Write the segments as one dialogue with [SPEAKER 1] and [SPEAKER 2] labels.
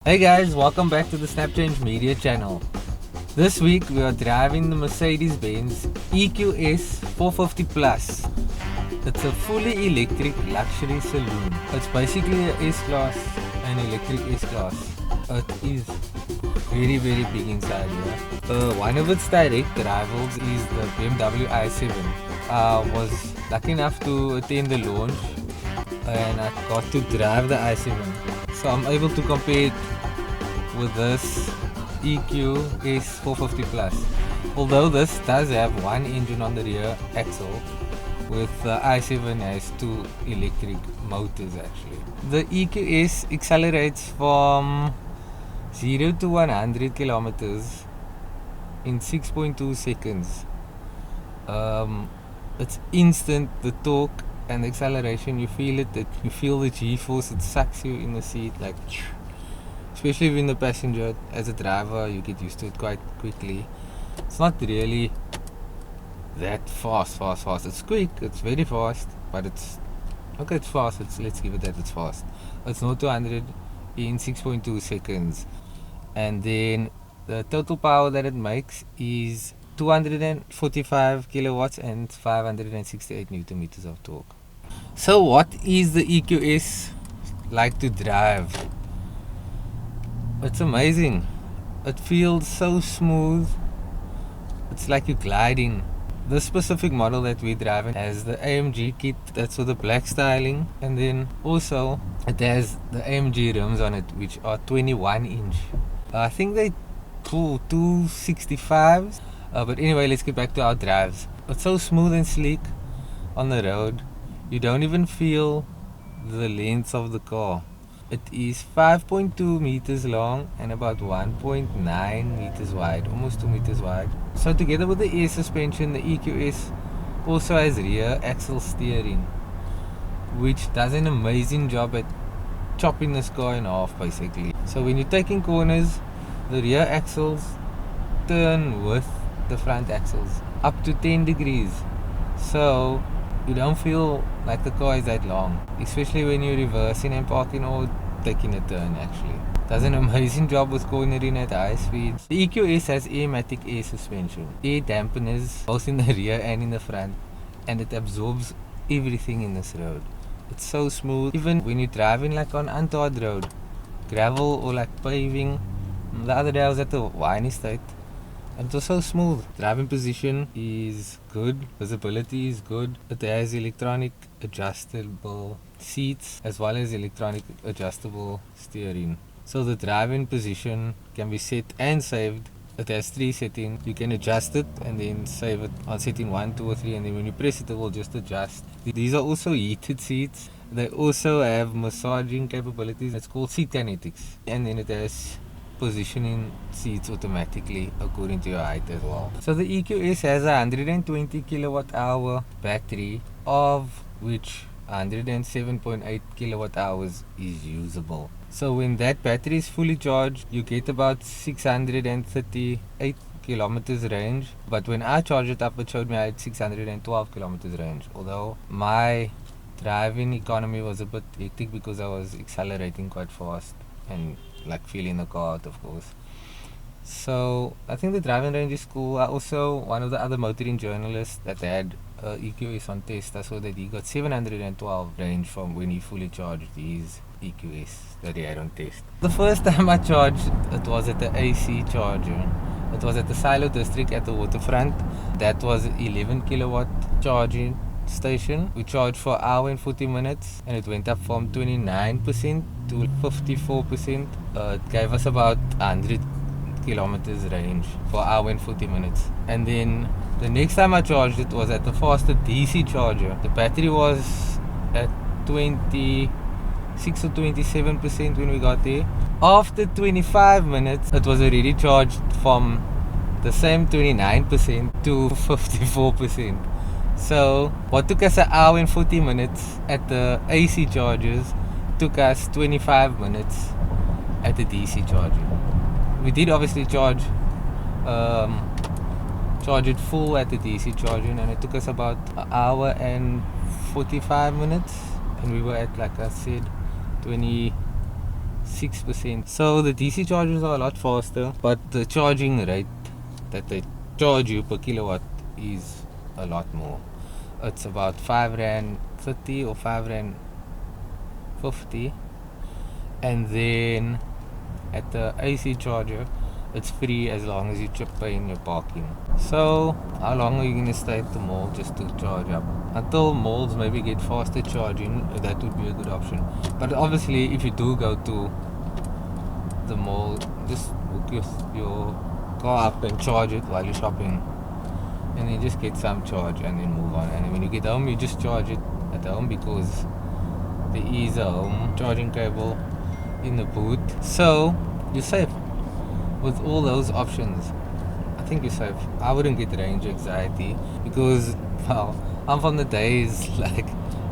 [SPEAKER 1] Hey guys, welcome back to the Snapchange Media channel. This week we are driving the Mercedes-Benz EQS 450 Plus. It's a fully electric luxury saloon. It's basically a S-Class and electric S-Class. It is very big inside here. One of its direct rivals is the BMW i7. I was lucky enough to attend the launch and I got to drive the i7. So I'm able to compare it with this EQS 450 Plus. Although this does have one engine on the rear axle, with the i7 has two electric motors actually. The EQS accelerates from 0 to 100 kilometers in 6.2 seconds. It's instant, the torque and the acceleration, you feel it, you feel the G-force, it sucks you in the seat, like, especially if you're in the passenger. As a driver you get used to it quite quickly. It's not really that fast. It's quick, it's very fast, but it's fast. Let's give it that it's fast. It's 0 to 100 in 6.2 seconds. And then the total power that it makes is 245 kilowatts and 568 newton meters of torque. So what is the EQS like to drive? It's amazing. It feels so smooth. It's like you're gliding. This specific model that we're driving has the AMG kit, that's for the black styling, and then also it has the AMG rims on it, which are 21 inch. I think they cool 265s. But anyway, let's get back to our drives. It's so smooth and sleek on the road. You don't even feel the length of the car. It is 5.2 meters long and about 1.9 meters wide, almost 2 meters wide. So together with the air suspension, the EQS also has rear axle steering, which does an amazing job at chopping this car in half basically. So when you're taking corners, the rear axles turn with the front axles up to 10 degrees. So you don't feel like the car is that long, especially when you're reversing and parking or taking a turn actually. Does an amazing job with cornering at high speeds. The EQS has airmatic air suspension, air dampeners both in the rear and in the front, and it absorbs everything in this road. It's so smooth, even when you're driving like on untarred road, gravel or like paving. The other day I was at the wine estate and it was so smooth. Driving position is good, visibility is good. It has electronic adjustable seats as well as electronic adjustable steering. So the driving position can be set and saved. It has 3 settings. You can adjust it and then save it on setting 1, 2 or 3, and then when you press it, it will just adjust. These are also heated seats. They also have massaging capabilities. It's called seat kinetics. And then it has positioning seats automatically according to your height as well. So the EQS has a 120 kilowatt hour battery, of which 107.8 kilowatt hours is usable. So when that battery is fully charged, you get about 638 kilometers range. But when I charged it up, it showed me I had 612 kilometers range. Although my driving economy was a bit hectic because I was accelerating quite fast and like feeling the car out, of course. So I think the driving range is cool. I also, one of the other motoring journalists that had EQS on test, I saw that he got 712 range from when he fully charged his EQS that he had on test. The first time I charged, it was at the AC charger. It was at the Silo district at the waterfront. That was 11 kilowatt charging station. We charged for an hour and 40 minutes and it went up from 29% to 54%. It gave us about 100 kilometers range for an hour and 40 minutes. And then the next time I charged it was at the faster DC charger. The battery was at 26 or 27% when we got there. After 25 minutes it was already charged from the same 29% to 54%. So what took us an hour and 40 minutes at the AC chargers took us 25 minutes at the DC charger. We did obviously charge it full at the DC charging, and it took us about an hour and 45 minutes, and we were at, like I said, 20 6%. So the DC chargers are a lot faster, but the charging rate that they charge you per kilowatt is a lot more. It's about 5 Rand 30 or 5 Rand 50, and then at the AC charger it's free as long as you chip in your parking. So how long are you gonna stay at the mall just to charge up? Until malls maybe get faster charging, that would be a good option. But obviously if you do go to the mall, just hook your car up and charge it while you're shopping, and then just get some charge and then move on. And when you get home, you just charge it at home, because there is a home charging cable in the boot. So you're safe with all those options. I think you're safe. I wouldn't get range anxiety, because well, I'm from the days like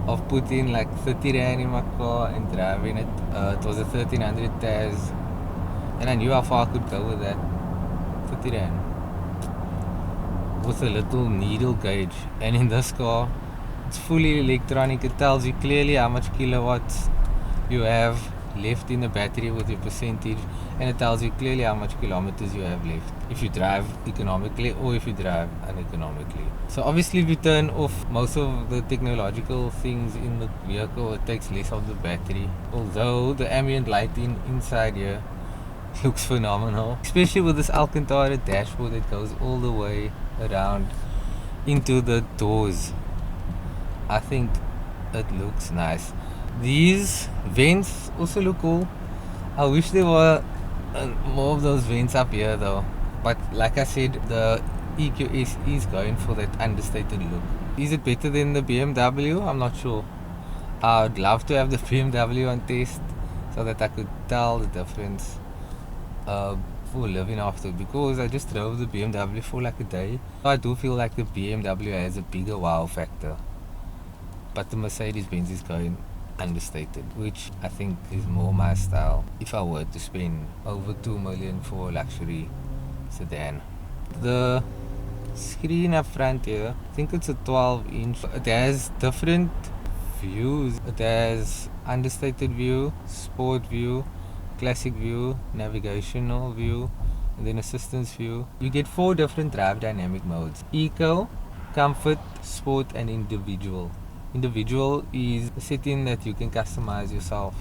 [SPEAKER 1] of putting like 30 Rand in my car and driving it. It was a 1300 Taz, and I knew how far I could go with that 30 Rand with a little needle gauge. And in this car, it's fully electronic. It tells you clearly how much kilowatts you have left in the battery with your percentage, and it tells you clearly how much kilometers you have left if you drive economically or if you drive uneconomically. So obviously if you turn off most of the technological things in the vehicle, it takes less of the battery, although the ambient lighting inside here looks phenomenal, especially with this Alcantara dashboard that goes all the way around into the doors. I think it looks nice. These vents also look cool. I wish there were more of those vents up here though. But like I said, the EQS is going for that understated look. Is it better than the BMW? I'm not sure. I would love to have the BMW on test so that I could tell the difference for living after, because I just drove the BMW for like a day. I do feel like the BMW has a bigger wow factor, but the Mercedes-Benz is going understated, which I think is more my style if I were to spend over 2 million for a luxury sedan. The screen up front here, I think it's a 12-inch. It has different views. It has understated view, sport view, classic view, navigational view, and then assistance view. You get 4 different drive dynamic modes: eco, comfort, sport, and individual. Individual is a setting that you can customize yourself,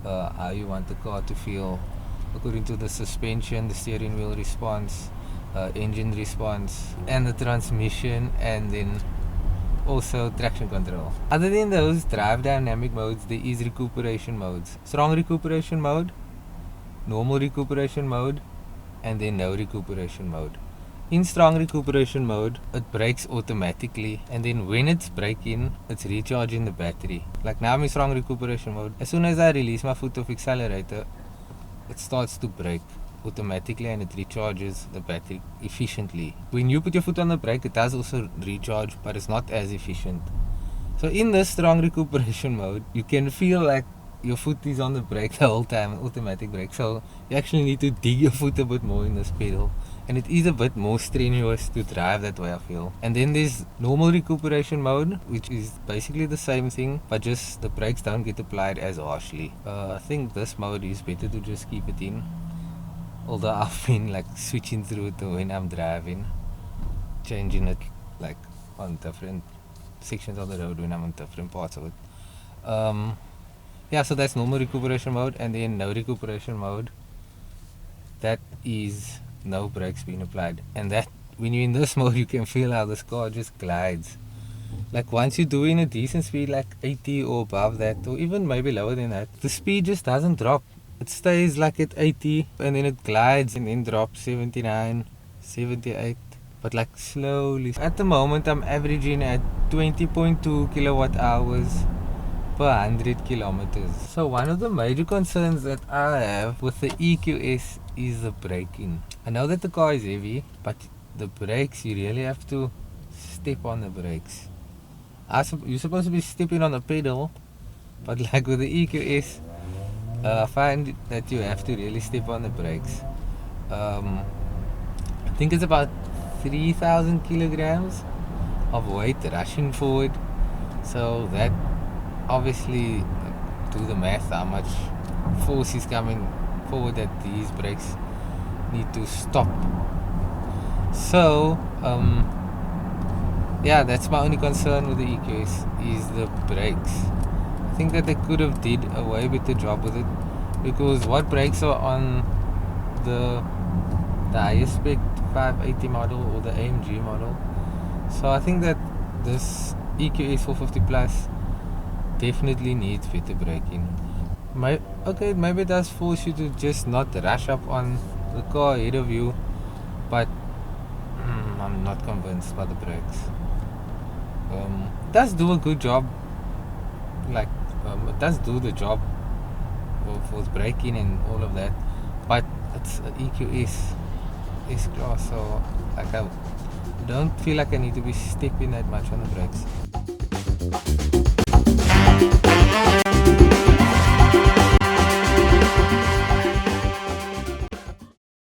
[SPEAKER 1] how you want the car to feel according to the suspension, the steering wheel response, engine response, and the transmission, and then also traction control. Other than those drive dynamic modes, there is recuperation modes: strong recuperation mode, normal recuperation mode, and then no recuperation mode. In strong recuperation mode, it brakes automatically, and then when it's braking, it's recharging the battery. Like now I'm in strong recuperation mode. As soon as I release my foot off accelerator, it starts to brake automatically and it recharges the battery efficiently. When you put your foot on the brake, it does also recharge, but it's not as efficient. So in this strong recuperation mode, you can feel like your foot is on the brake the whole time, automatic brake. So you actually need to dig your foot a bit more in this pedal, and it is a bit more strenuous to drive that way, I feel. And then there's normal recuperation mode, which is basically the same thing, but just the brakes don't get applied as harshly. I think this mode is better to just keep it in, although I've been like switching through it when I'm driving, changing it like on different sections of the road when I'm on different parts of it. Yeah, so that's normal recuperation mode, and then no recuperation mode, that is no brakes being applied. And that when you're in this mode, you can feel how this car just glides. Like once you're doing a decent speed, like 80 or above that, or even maybe lower than that, the speed just doesn't drop. It stays like at 80, and then it glides and then drops 79, 78, but like slowly. At the moment I'm averaging at 20.2 kilowatt hours per 100 kilometers. So one of the major concerns that I have with the EQS is the braking. I know that the car is heavy, but the brakes, you really have to step on the brakes. You're supposed to be stepping on the pedal, but like with the EQS, I find that you have to really step on the brakes. I think it's about 3,000 kilograms of weight rushing forward. So that obviously, do the math, how much force is coming forward that these brakes need to stop. So yeah, that's my only concern with the EQS is the brakes. I think that they could have did a way better job with it, because what brakes are on the highest spec 580 model or the AMG model. So I think that this EQS 450 Plus definitely needs better braking. Maybe it does force you to just not rush up on the car ahead of you, but I'm not convinced by the brakes. It does do a good job, like it does do the job for braking and all of that, but it's an EQS S-Class, so like I don't feel like I need to be stepping that much on the brakes.